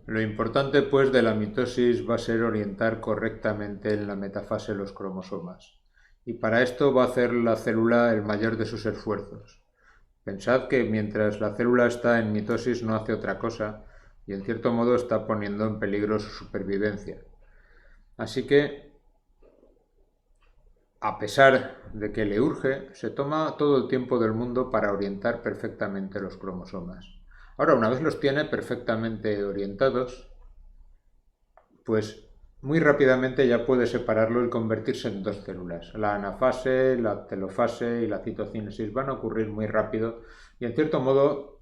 Lo importante, pues, de la mitosis va a ser orientar correctamente en la metafase los cromosomas. Y para esto va a hacer la célula el mayor de sus esfuerzos. Pensad que mientras la célula está en mitosis no hace otra cosa y en cierto modo está poniendo en peligro su supervivencia. Así que, a pesar de que le urge, se toma todo el tiempo del mundo para orientar perfectamente los cromosomas. Ahora, una vez los tiene perfectamente orientados, pues muy rápidamente ya puede separarlo y convertirse en dos células. La anafase, la telofase y la citocínesis van a ocurrir muy rápido y en cierto modo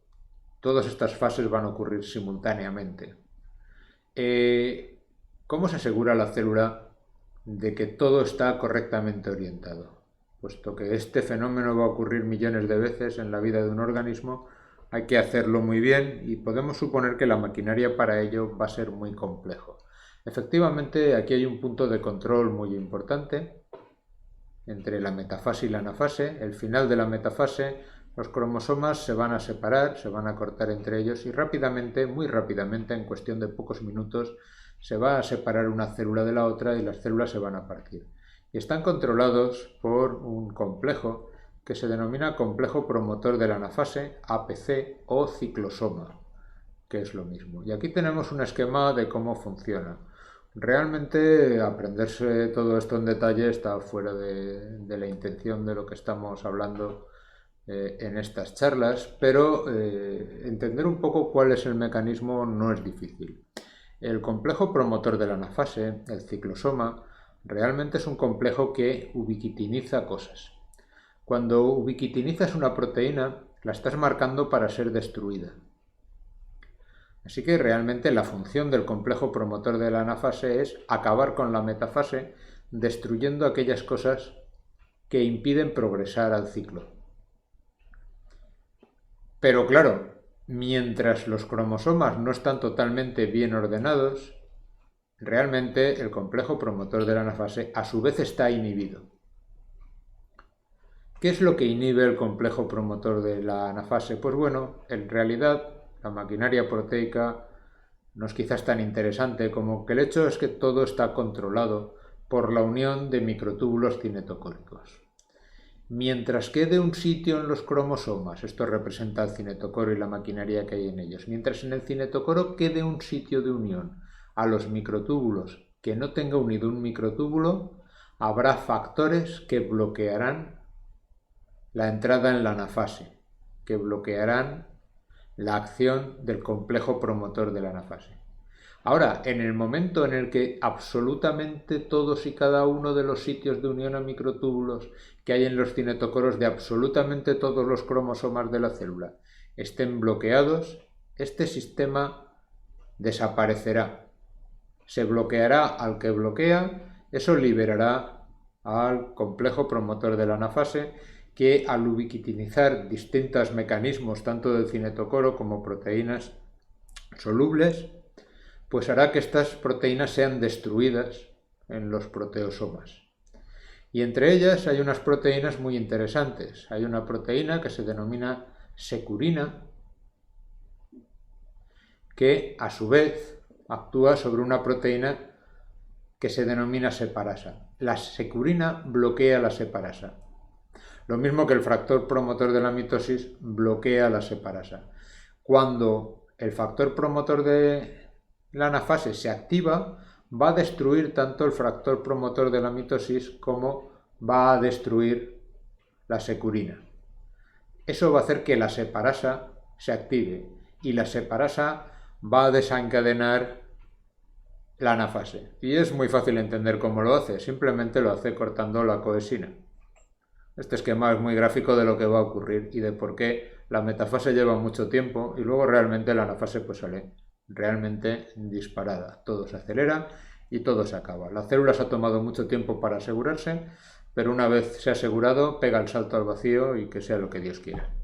todas estas fases van a ocurrir simultáneamente. ¿Cómo se asegura la célula de que todo está correctamente orientado? Puesto que este fenómeno va a ocurrir millones de veces en la vida de un organismo, hay que hacerlo muy bien y podemos suponer que la maquinaria para ello va a ser muy complejo. Efectivamente, aquí hay un punto de control muy importante entre la metafase y la anafase. El final de la metafase, los cromosomas se van a separar, se van a cortar entre ellos y rápidamente, muy rápidamente, en cuestión de pocos minutos, se va a separar una célula de la otra y las células se van a partir. Y están controlados por un complejo que se denomina complejo promotor de la anafase, APC o ciclosoma, que es lo mismo. Y aquí tenemos un esquema de cómo funciona. Realmente aprenderse todo esto en detalle está fuera de la intención de lo que estamos hablando en estas charlas, pero entender un poco cuál es el mecanismo no es difícil. El complejo promotor de la anafase, el ciclosoma, realmente es un complejo que ubiquitiniza cosas. Cuando ubiquitinizas una proteína, la estás marcando para ser destruida. Así que realmente la función del complejo promotor de la anafase es acabar con la metafase, destruyendo aquellas cosas que impiden progresar al ciclo. Pero claro, mientras los cromosomas no están totalmente bien ordenados, realmente el complejo promotor de la anafase a su vez está inhibido. ¿Qué es lo que inhibe el complejo promotor de la anafase? Pues bueno, en realidad la maquinaria proteica no es quizás tan interesante como que el hecho es que todo está controlado por la unión de microtúbulos cinetocóricos. Mientras quede un sitio en los cromosomas, esto representa el cinetocoro y la maquinaria que hay en ellos, mientras en el cinetocoro quede un sitio de unión a los microtúbulos que no tenga unido un microtúbulo, habrá factores que bloquearán la entrada en la anafase, que bloquearán la acción del complejo promotor de la anafase. Ahora, en el momento en el que absolutamente todos y cada uno de los sitios de unión a microtúbulos que hay en los cinetocoros de absolutamente todos los cromosomas de la célula estén bloqueados, este sistema desaparecerá. Se bloqueará al que bloquea, eso liberará al complejo promotor de la anafase que al ubiquitinizar distintos mecanismos tanto del cinetocoro como proteínas solubles, pues hará que estas proteínas sean destruidas en los proteosomas. Y entre ellas hay unas proteínas muy interesantes. Hay una proteína que se denomina securina, que a su vez actúa sobre una proteína que se denomina separasa. La securina bloquea la separasa. Lo mismo que el factor promotor de la mitosis bloquea la separasa. Cuando el factor promotor de la anafase se activa, va a destruir tanto el factor promotor de la mitosis como va a destruir la securina. Eso va a hacer que la separasa se active y la separasa va a desencadenar la anafase. Y es muy fácil entender cómo lo hace, simplemente lo hace cortando la coesina. Este esquema es muy gráfico de lo que va a ocurrir y de por qué la metafase lleva mucho tiempo y luego realmente la anafase pues sale realmente disparada. Todo se acelera y todo se acaba. La célula se ha tomado mucho tiempo para asegurarse, pero una vez se ha asegurado, pega el salto al vacío y que sea lo que Dios quiera.